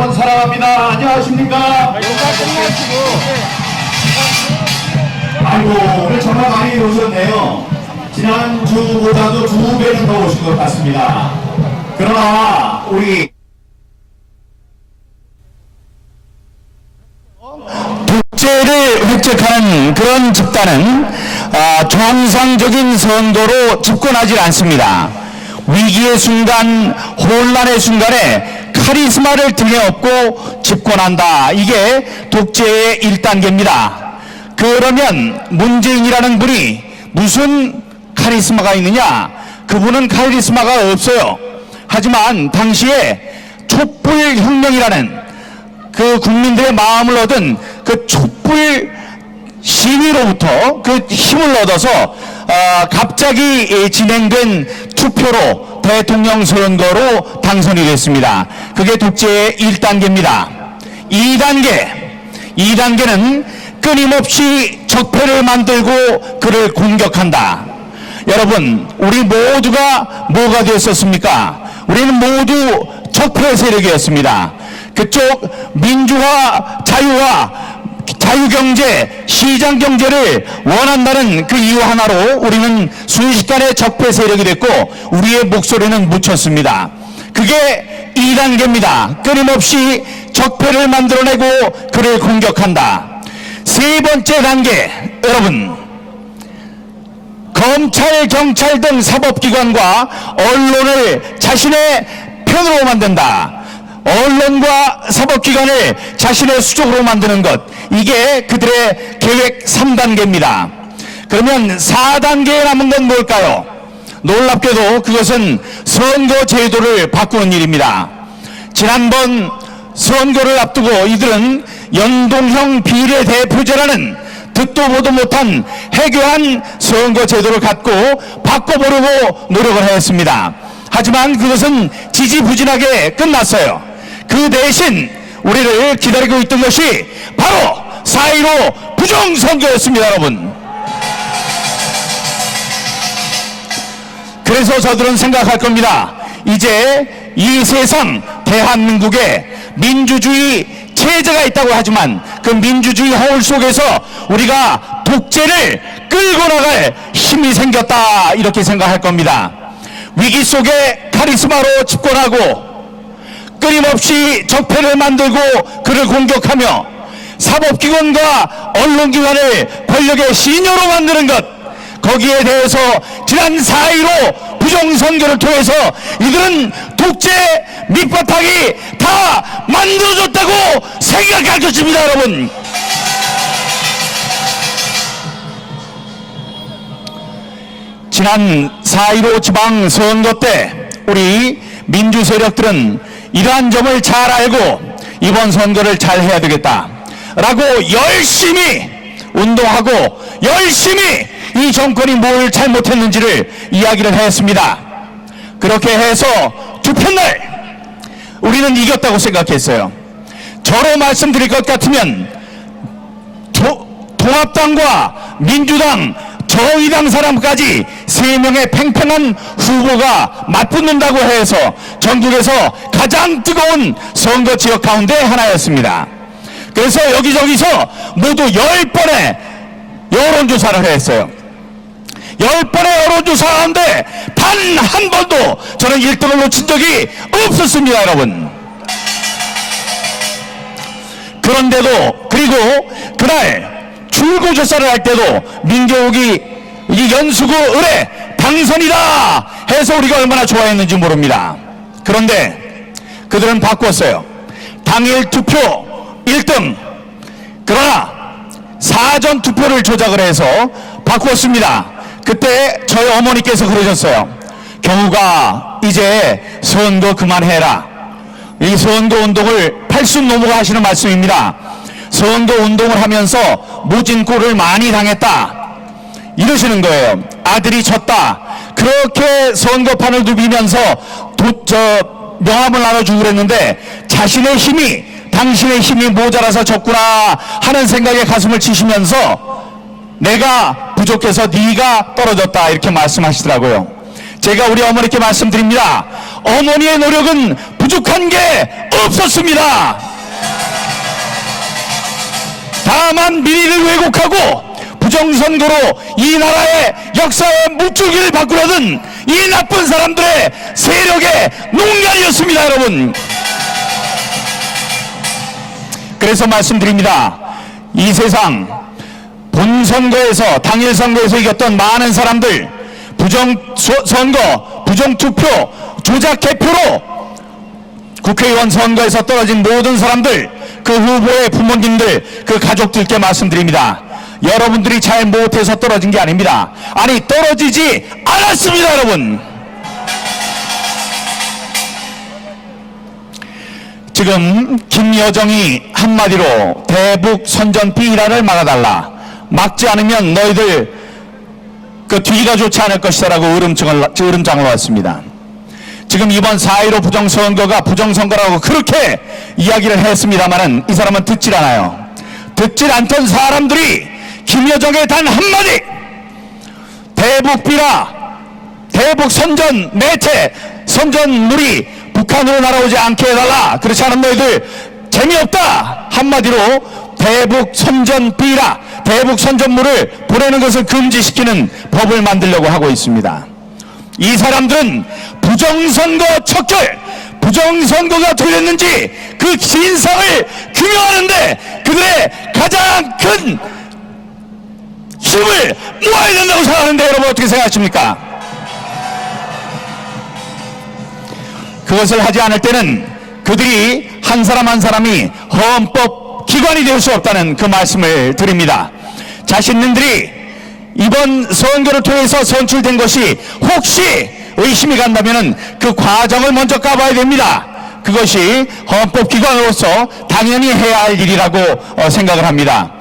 여러분 사랑합니다. 안녕하십니까? 아이고 오늘 정말 많이 오셨네요. 지난주보다도 2배는 더 오신 것 같습니다. 그러나 우리 독재를 획책하는 그런 집단은 정상적인 선거로 집권하지 않습니다. 위기의 순간, 혼란의 순간에 카리스마를 등에 업고 집권한다. 이게 독재의 1단계입니다. 그러면 문재인이라는 분이 무슨 카리스마가 있느냐? 그분은 카리스마가 없어요. 하지만 당시에 촛불혁명이라는 그 국민들의 마음을 얻은 그 촛불 시위로부터 그 힘을 얻어서 갑자기 진행된 투표로 대통령 선거로 당선이 됐습니다. 그게 독재의 1단계입니다. 2단계는 끊임없이 적폐를 만들고 그를 공격한다. 여러분, 우리 모두가 뭐가 되었었습니까? 우리는 모두 적폐 세력이었습니다. 그쪽 민주화, 자유화, 자유경제, 시장경제를 원한다는 그 이유 하나로 우리는 순식간에 적폐 세력이 됐고 우리의 목소리는 묻혔습니다. 그게 2단계입니다. 끊임없이 적폐를 만들어내고 그를 공격한다. 세 번째 단계, 여러분, 검찰, 경찰 등 사법기관과 언론을 자신의 편으로 만든다. 언론과 사법기관을 자신의 수족으로 만드는 것, 이게 그들의 계획 3단계입니다. 그러면 4단계에 남은 건 뭘까요? 놀랍게도 그것은 선거 제도를 바꾸는 일입니다. 지난번 선거를 앞두고 이들은 연동형 비례대표제라는 듣도 보도 못한 해괴한 선거 제도를 갖고 바꿔보려고 노력을 했습니다. 하지만 그것은 지지부진하게 끝났어요. 그 대신 우리를 기다리고 있던 것이 바로 4.15 부정선거였습니다, 여러분. 그래서 저들은 생각할 겁니다. 이제 이 세상 대한민국에 민주주의 체제가 있다고 하지만 그 민주주의 허울 속에서 우리가 독재를 끌고 나갈 힘이 생겼다, 이렇게 생각할 겁니다. 위기 속에 카리스마로 집권하고 끊임없이 적폐를 만들고 그를 공격하며 사법기관과 언론기관을 권력의 시녀로 만드는 것, 거기에 대해서 지난 4.15 부정선거를 통해서 이들은 독재 밑바탕이 다 만들어졌다고 생각할 것입니다, 여러분. 지난 4.15 지방선거 때 우리 민주 세력들은 이러한 점을 잘 알고 이번 선거를 잘 해야 되겠다 라고 열심히 운동하고 열심히 이 정권이 뭘 잘못했는지를 이야기를 했습니다. 그렇게 해서 투표날 우리는 이겼다고 생각했어요. 저로 말씀드릴 것 같으면 통합당과 민주당, 정의당 사람까지 3명의 팽팽한 후보가 맞붙는다고 해서 전국에서 가장 뜨거운 선거 지역 가운데 하나였습니다. 그래서 여기저기서 모두 10번의 여론조사를 했어요. 10번의 여론조사 가운데 단 한 번도 저는 1등을 놓친 적이 없었습니다, 여러분. 그런데도, 그리고 그날 출구조사를 할 때도 민경욱이 이 연수구 을에 당선이다 해서 우리가 얼마나 좋아했는지 모릅니다. 그런데 그들은 바꿨어요. 당일 투표 1등, 그러나 사전 투표를 조작을 해서 바꿨습니다. 그때 저희 어머니께서 그러셨어요. 경우가 이제 선거 그만해라. 이 선거 운동을 80 넘어가 하시는 말씀입니다. 선거 운동을 하면서 모진꼴을 많이 당했다, 이러시는 거예요. 아들이 졌다, 그렇게 선거판을 누비면서 명함을 나눠주고 그랬는데 자신의 힘이, 당신의 힘이 모자라서 졌구나 하는 생각에 가슴을 치시면서 내가 부족해서 네가 떨어졌다, 이렇게 말씀하시더라고요. 제가 우리 어머니께 말씀드립니다. 어머니의 노력은 부족한 게 없었습니다. 다만 민의를 왜곡하고 부정선거로 이 나라의 역사의 물줄기를 바꾸려던 이 나쁜 사람들의 세력의 농간이었습니다, 여러분. 그래서 말씀드립니다. 이 세상 본선거에서 당일 선거에서 이겼던 많은 사람들, 부정선거, 부정투표, 조작 개표로 국회의원 선거에서 떨어진 모든 사람들, 그 후보의 부모님들, 그 가족들께 말씀드립니다. 여러분들이 잘 못해서 떨어진 게 아닙니다. 아니, 떨어지지 않았습니다, 여러분. 지금 김여정이 한마디로 대북 선전 비라를 막아달라, 막지 않으면 너희들 그 뒤가 좋지 않을 것이다라고 으름장을 놨습니다. 지금 이번 4.15 부정선거가 부정선거라고 그렇게 이야기를 했습니다마는 이 사람은 듣질 않아요. 듣질 않던 사람들이 김여정의 단 한마디, 대북비라, 대북 선전 매체, 선전물이 북한으로 날아오지 않게 해달라, 그렇지 않으면 너희들 재미없다 한마디로 대북 선전비라, 대북 선전물을 보내는 것을 금지시키는 법을 만들려고 하고 있습니다. 이 사람들은 부정선거 척결, 부정선거가 어떻게 됐는지 그 진상을 규명하는데 그들의 가장 큰 힘을 모아야 된다고 생각하는데 여러분 어떻게 생각하십니까? 그것을 하지 않을 때는 그들이 한 사람 한 사람이 헌법 기관이 될 수 없다는 그 말씀을 드립니다. 자신들이 이번 선거를 통해서 선출된 것이 혹시 의심이 간다면 그 과정을 먼저 까봐야 됩니다. 그것이 헌법기관으로서 당연히 해야 할 일이라고 생각을 합니다.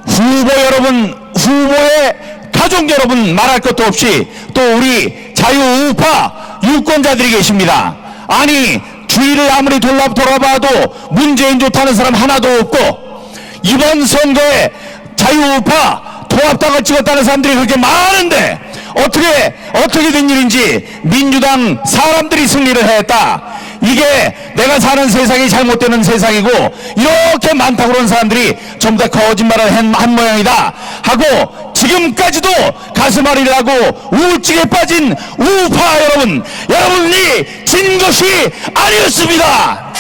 후보 여러분, 후보의 가족 여러분 말할 것도 없이 또 우리 자유우파 유권자들이 계십니다. 아니, 주위를 아무리 돌아봐도 문재인 좋다는 사람 하나도 없고 이번 선거에 자유우파 통합당을 찍었다는 사람들이 그렇게 많은데 어떻게 된 일인지 민주당 사람들이 승리를 했다. 이게 내가 사는 세상이 잘못되는 세상이고 이렇게 많다고 그런 사람들이 전부 다 거짓말을 한 모양이다 하고 지금까지도 가슴앓이를 하고 우울증에 빠진 우파 여러분이 진 것이 아니었습니다.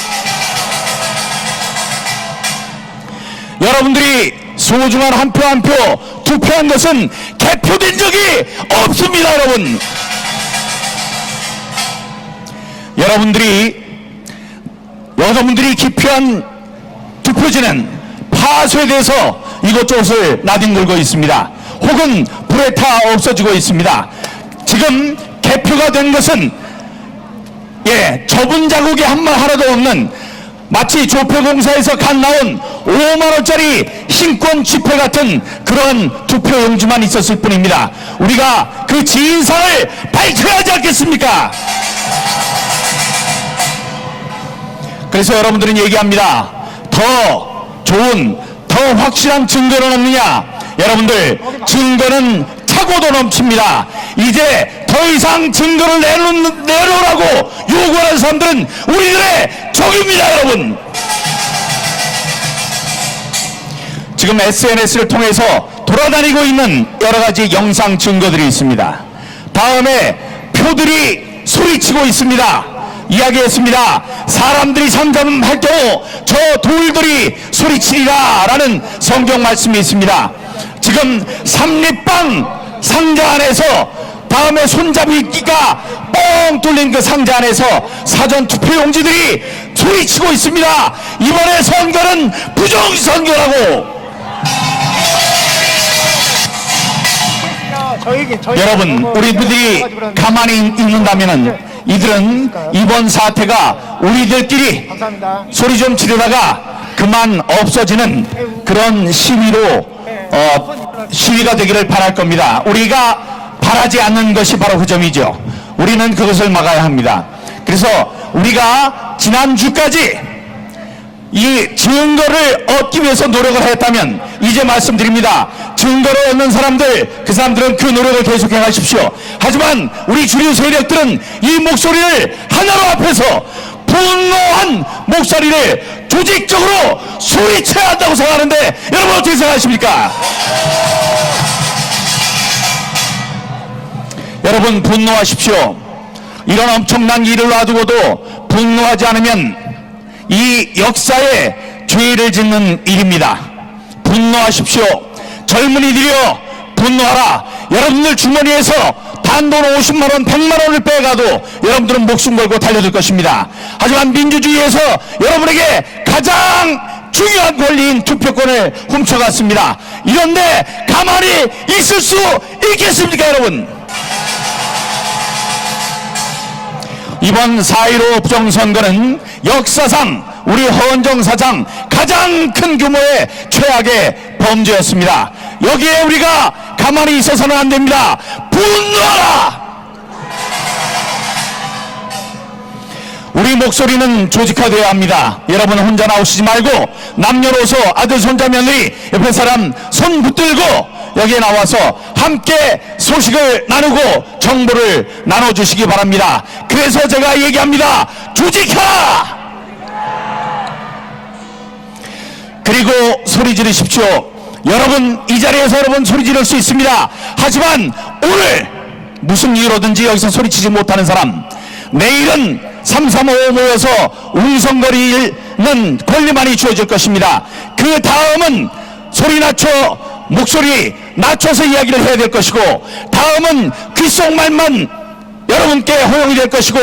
여러분들이 소중한 한 표 한 표 투표한 것은 개표된 적이 없습니다, 여러분. 여러분들이 기표한 투표지는 파쇄돼서 이곳저곳을 나뒹굴고 있습니다. 혹은 불에 타 없어지고 있습니다. 지금 개표가 된 것은 접은 자국이 하나도 없는 마치 조폐공사에서 갓 나온 5만원짜리 신권 지폐 같은 그런 투표용지만 있었을 뿐입니다. 우리가 그 진상을 밝혀야 하지 않겠습니까? 그래서 여러분들은 얘기합니다. 더 좋은, 더 확실한 증거는 없느냐? 여러분들, 증거는 차고도 넘칩니다. 이제 더 이상 증거를 내놓으라고 요구하는 사람들은 우리들의 적입니다, 여러분. 지금 SNS를 통해서 돌아다니고 있는 여러 가지 영상 증거들이 있습니다. 다음에 표들이 소리치고 있습니다. 이야기했습니다. 사람들이 상담할 경우 저 돌들이 소리치리라 라는 성경 말씀이 있습니다. 지금 삼립방 상자 안에서 다음에 손잡이가 뻥 뚫린 그 상자 안에서 사전 투표용지들이 소리치고 있습니다. 이번에 선거는 부정선거라고. 여러분, 우리들이 가만히 있는다면은 이들은 이번 사태가 우리들끼리 소리 좀 지르다가 그만 없어지는 그런 시위로 시위가 되기를 바랄 겁니다. 우리가 바라지 않는 것이 바로 그 점이죠. 우리는 그것을 막아야 합니다. 그래서 우리가 지난주까지 이 증거를 얻기 위해서 노력을 했다면 이제 말씀드립니다. 증거를 얻는 사람들, 그 사람들은 그 노력을 계속해 가십시오. 하지만 우리 주류 세력들은 이 목소리를 하나로 합해서 분노한 목소리를 조직적으로 소리쳐야 한다고 생각하는데 여러분 어떻게 생각하십니까? 여러분 분노하십시오. 이런 엄청난 일을 놔두고도 분노하지 않으면 이 역사에 죄를 짓는 일입니다. 분노하십시오. 젊은이들이여 분노하라. 여러분들 주머니에서 단돈 50만원 100만원을 빼가도 여러분들은 목숨 걸고 달려들 것입니다. 하지만 민주주의에서 여러분에게 가장 중요한 권리인 투표권을 훔쳐갔습니다. 이런데 가만히 있을 수 있겠습니까 여러분? 이번 4.15 부정선거는 역사상 우리 헌정사상 가장 큰 규모의 최악의 범죄였습니다. 여기에 우리가 가만히 있어서는 안 됩니다. 분노하라! 우리 목소리는 조직화되어야 합니다. 여러분 혼자 나오시지 말고 남녀노소 아들 손자 며느리 옆에 사람 손 붙들고 여기에 나와서 함께 소식을 나누고 정보를 나눠주시기 바랍니다. 그래서 제가 얘기합니다. 조직하라! 그리고 소리 지르십시오. 여러분 이 자리에서 여러분 소리 지를 수 있습니다. 하지만 오늘 무슨 이유로든지 여기서 소리치지 못하는 사람, 내일은 335 모여서 웅성거리는 권리만이 주어질 것입니다. 그 다음은 소리 낮춰 목소리 낮춰서 이야기를 해야 될 것이고, 다음은 귓속말만 여러분께 허용이 될 것이고,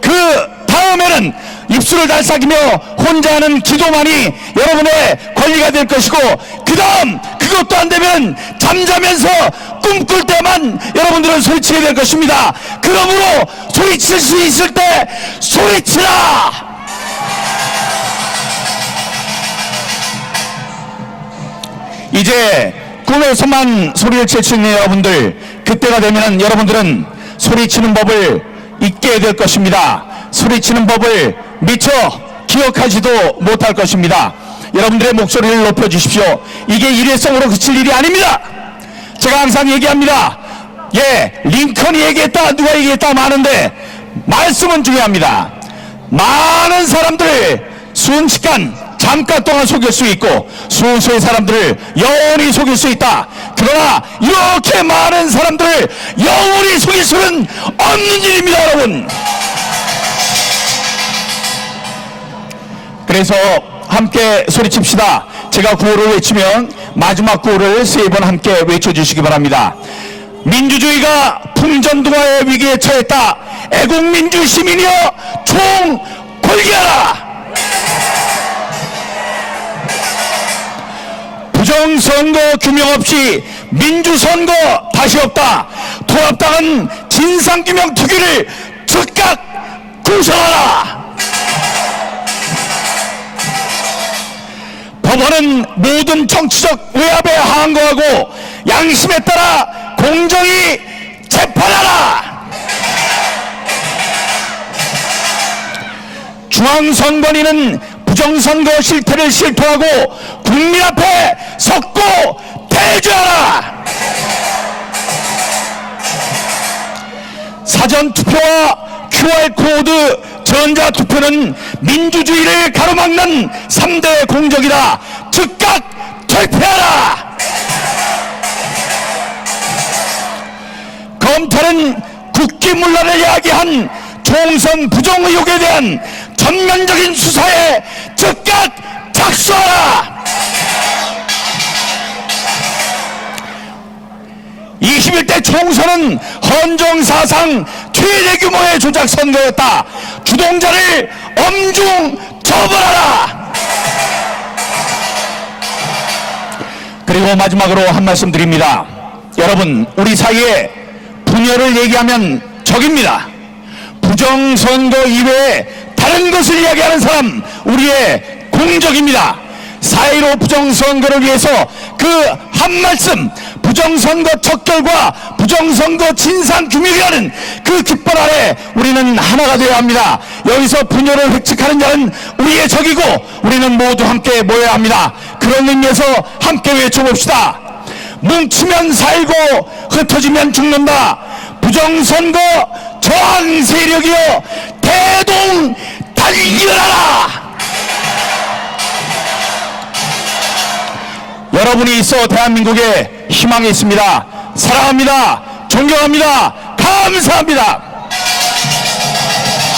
그 다음에는 입술을 달싹이며 혼자 하는 기도만이 여러분의 권리가 될 것이고, 그 다음 그것도 안 되면 잠자면서 꿈꿀 때만 여러분들은 소리치게 될 것입니다. 그러므로 소리칠 수 있을 때 소리치라! 이제 꿈에서만 소리를 칠 수 있는 여러분들, 그때가 되면 여러분들은 소리치는 법을 잊게 될 것입니다. 소리치는 법을 미처 기억하지도 못할 것입니다. 여러분들의 목소리를 높여주십시오. 이게 일회성으로 그칠 일이 아닙니다. 제가 항상 얘기합니다. 링컨이 얘기했다, 누가 얘기했다 많은데 말씀은 중요합니다. 많은 사람들을 순식간 잠깐 동안 속일 수 있고 소수의 사람들을 영원히 속일 수 있다. 그러나 이렇게 많은 사람들을 영원히 속일 수는 없는 일입니다, 여러분. 그래서 함께 소리칩시다. 제가 구호를 외치면 마지막 구호를 3번 함께 외쳐주시기 바랍니다. 민주주의가 풍전등화의 위기에 처했다. 애국민주 시민이여 총 골기하라. 부정선거 규명 없이 민주선거 다시 없다. 통합당은 진상규명 투기를 즉각 구성하라. 법원은 모든 정치적 외압에 항거하고 양심에 따라 공정히 재판하라. 중앙선관위는 부정선거 실태를 실토하고 국민 앞에 섰고 대조하라. 사전투표와 QR코드 전자투표는 민주주의를 가로막는 3대 공적이다. 즉각 철폐하라. 검찰은 국기문란을 야기한 총선 부정 의혹에 대한 전면적인 수사에 즉각 착수하라. 21대 총선은 헌정사상 최대 규모의 조작 선거였다. 주동자를 엄중 처벌하라. 그리고 마지막으로 한 말씀 드립니다. 여러분, 우리 사이에 분열을 얘기하면 적입니다. 부정선거 이외에 다른 것을 이야기하는 사람, 우리의 공적입니다. 4.15 부정선거를 위해서 그 한 말씀, 부정선거 척결과 부정선거 진상규명이라는 그 깃발 아래 우리는 하나가 되어야 합니다. 여기서 분열을 획책하는 자는 우리의 적이고 우리는 모두 함께 모여야 합니다. 그런 의미에서 함께 외쳐봅시다. 뭉치면 살고 흩어지면 죽는다. 부정선거 저항 세력이여 대동 달려! 여러분이 있어 대한민국에 희망이 있습니다. 사랑합니다. 존경합니다. 감사합니다.